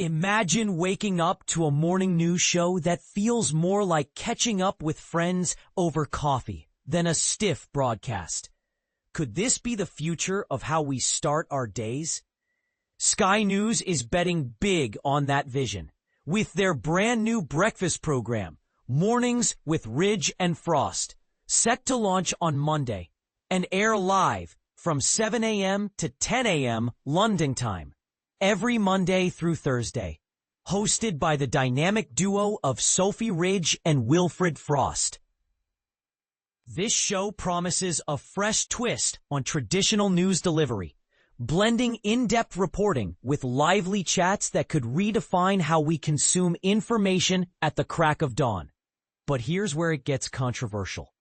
Imagine waking up to a morning news show that feels more like catching up with friends over coffee than a stiff broadcast. Could this be the future of how we start our days? Sky News is betting big on that vision with their brand new breakfast program, Mornings with Ridge and Frost, set to launch on Monday and air live from 7 a.m. to 10 a.m. London time, every Monday through Thursday. Hosted by the dynamic duo of Sophie Ridge and Wilfred Frost. This show promises a fresh twist on traditional news delivery, blending in-depth reporting with lively chats that could redefine how we consume information at the crack of dawn. But here's where it gets controversial.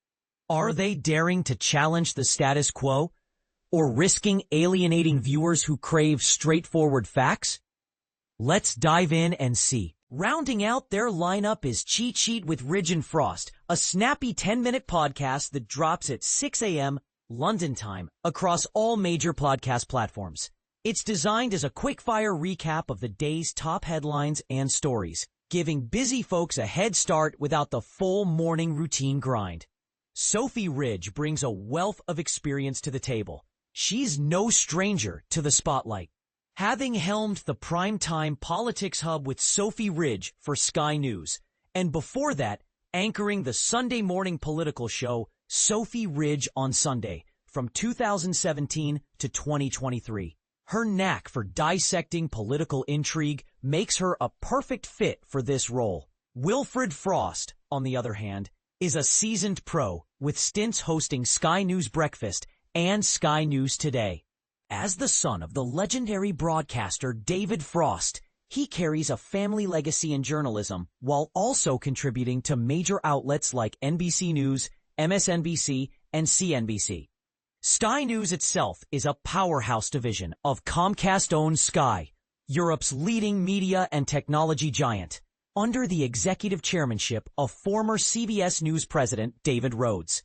Are they daring to challenge the status quo, or risking alienating viewers who crave straightforward facts? Let's dive in and see. Rounding out their lineup is Cheat Sheet with Ridge and Frost, a snappy 10-minute podcast that drops at 6 a.m. London time across all major podcast platforms. It's designed as a quick-fire recap of the day's top headlines and stories, giving busy folks a head start without the full morning routine grind. Sophie Ridge brings a wealth of experience to the table. She's no stranger to the spotlight, having helmed the primetime politics hub with Sophie Ridge for Sky News, and before that, anchoring the Sunday morning political show Sophie Ridge on Sunday from 2017 to 2023. Her knack for dissecting political intrigue makes her a perfect fit for this role. Wilfred Frost, on the other hand, is a seasoned pro with stints hosting Sky News Breakfast and Sky News Today. As the son of the legendary broadcaster David Frost, he carries a family legacy in journalism while also contributing to major outlets like NBC News, MSNBC, and CNBC. Sky News itself is a powerhouse division of Comcast-owned Sky, Europe's leading media and technology giant, under the executive chairmanship of former CBS News president David Rhodes.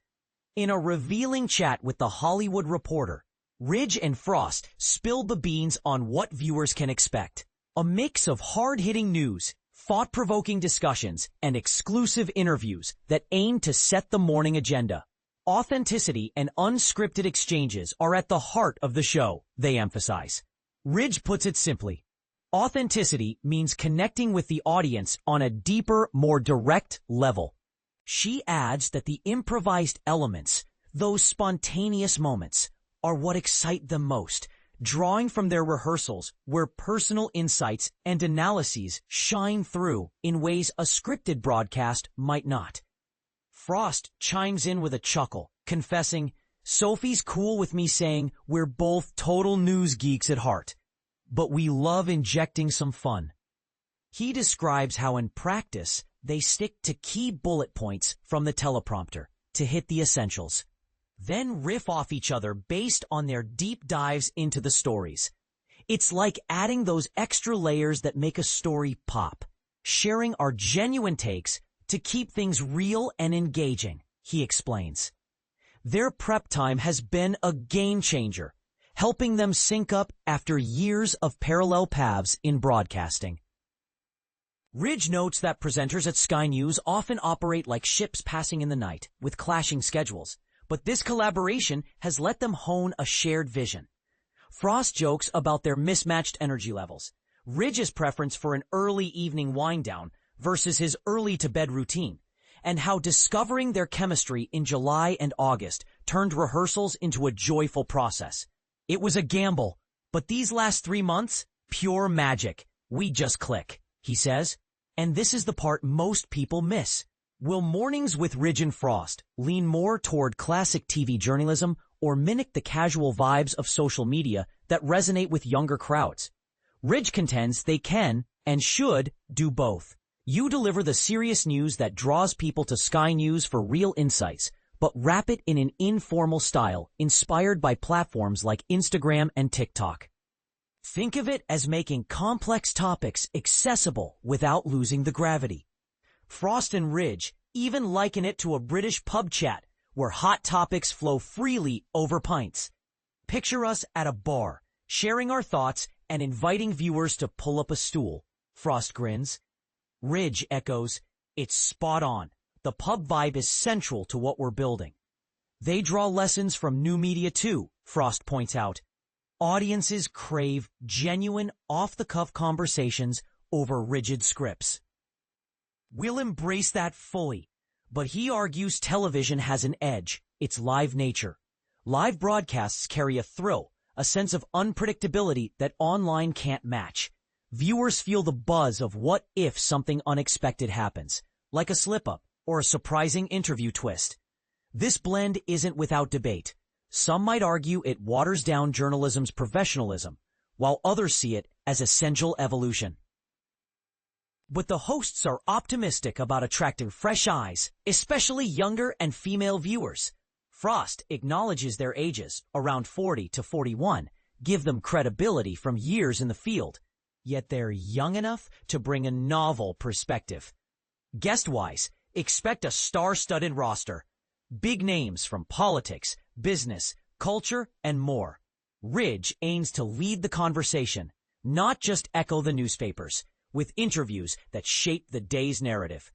In a revealing chat with The Hollywood Reporter, Ridge and Frost spilled the beans on what viewers can expect. A mix of hard-hitting news, thought-provoking discussions, and exclusive interviews that aim to set the morning agenda. Authenticity and unscripted exchanges are at the heart of the show, they emphasize. Ridge puts it simply. Authenticity means connecting with the audience on a deeper, more direct level. She adds that the improvised elements, those spontaneous moments, are what excite them most, drawing from their rehearsals where personal insights and analyses shine through in ways a scripted broadcast might not. Frost chimes in with a chuckle, confessing, "Sophie's cool with me saying we're both total news geeks at heart, but we love injecting some fun." He describes how in practice they stick to key bullet points from the teleprompter to hit the essentials, then riff off each other based on their deep dives into the stories. It's like adding those extra layers that make a story pop, sharing our genuine takes to keep things real and engaging, he explains. Their prep time has been a game changer, helping them sync up after years of parallel paths in broadcasting. Ridge notes that presenters at Sky News often operate like ships passing in the night with clashing schedules, but this collaboration has let them hone a shared vision. Frost jokes about their mismatched energy levels, Ridge's preference for an early evening wind-down versus his early-to-bed routine, and how discovering their chemistry in July and August turned rehearsals into a joyful process. It was a gamble, but these last 3 months, pure magic. We just click, he says. And this is the part most people miss. Will Mornings with Ridge and Frost lean more toward classic TV journalism or mimic the casual vibes of social media that resonate with younger crowds? Ridge contends they can and should do both. You deliver the serious news that draws people to Sky News for real insights, but wrap it in an informal style inspired by platforms like Instagram and TikTok. Think of it as making complex topics accessible without losing the gravity. Frost and Ridge even liken it to a British pub chat where hot topics flow freely over pints. Picture us at a bar, sharing our thoughts and inviting viewers to pull up a stool. Frost grins. Ridge echoes, "It's spot on. The pub vibe is central to what we're building." They draw lessons from new media too, Frost points out. Audiences crave genuine, off-the-cuff conversations over rigid scripts. We'll embrace that fully, but he argues television has an edge: its live nature. Live broadcasts carry a thrill, a sense of unpredictability that online can't match. Viewers feel the buzz of what if something unexpected happens, like a slip-up or a surprising interview twist. This blend isn't without debate. Some might argue it waters down journalism's professionalism, while others see it as essential evolution. But the hosts are optimistic about attracting fresh eyes, especially younger and female viewers. Frost acknowledges their ages, around 40 to 41, give them credibility from years in the field, yet they're young enough to bring a novel perspective. Guest-wise, expect a star-studded roster. Big names from politics, business, culture, and more. Ridge aims to lead the conversation, not just echo the newspapers, with interviews that shape the day's narrative.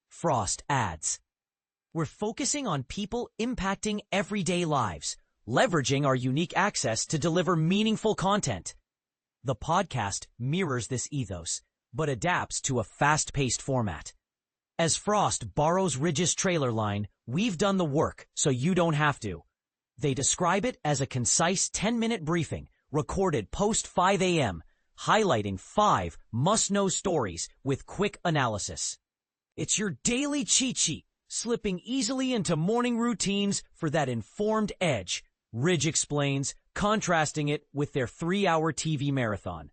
Frost adds, "We're focusing on people impacting everyday lives, leveraging our unique access to deliver meaningful content." The podcast mirrors this ethos, but adapts to a fast-paced format. As Frost borrows Ridge's trailer line, "We've done the work, so you don't have to." They describe it as a concise 10-minute briefing, recorded post 5 a.m., highlighting 5 must-know stories with quick analysis. It's your daily cheat sheet, slipping easily into morning routines for that informed edge, Ridge explains, contrasting it with their 3-hour TV marathon.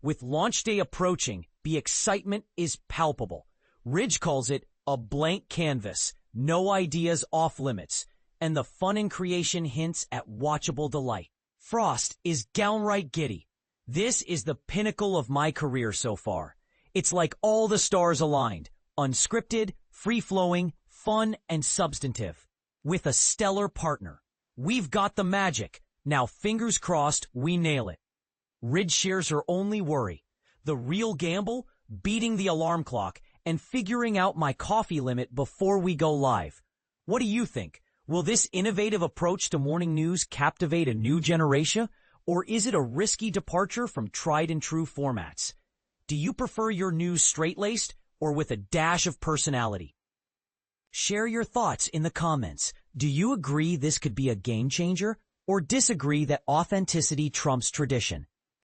With launch day approaching, the excitement is palpable. Ridge calls it a blank canvas, no ideas off limits, and the fun and creation hints at watchable delight. Frost is downright giddy. "This is the pinnacle of my career so far. It's like all the stars aligned, unscripted, free-flowing, fun, and substantive. With a stellar partner. We've got the magic. Now fingers crossed we nail it." Ridge shares her only worry: the real gamble, beating the alarm clock, and figuring out my coffee limit before we go live. What do you think? Will this innovative approach to morning news captivate a new generation, or is it a risky departure from tried-and-true formats? Do you prefer your news straight-laced or with a dash of personality? Share your thoughts in the comments. Do you agree this could be a game changer, or disagree that authenticity trumps tradition?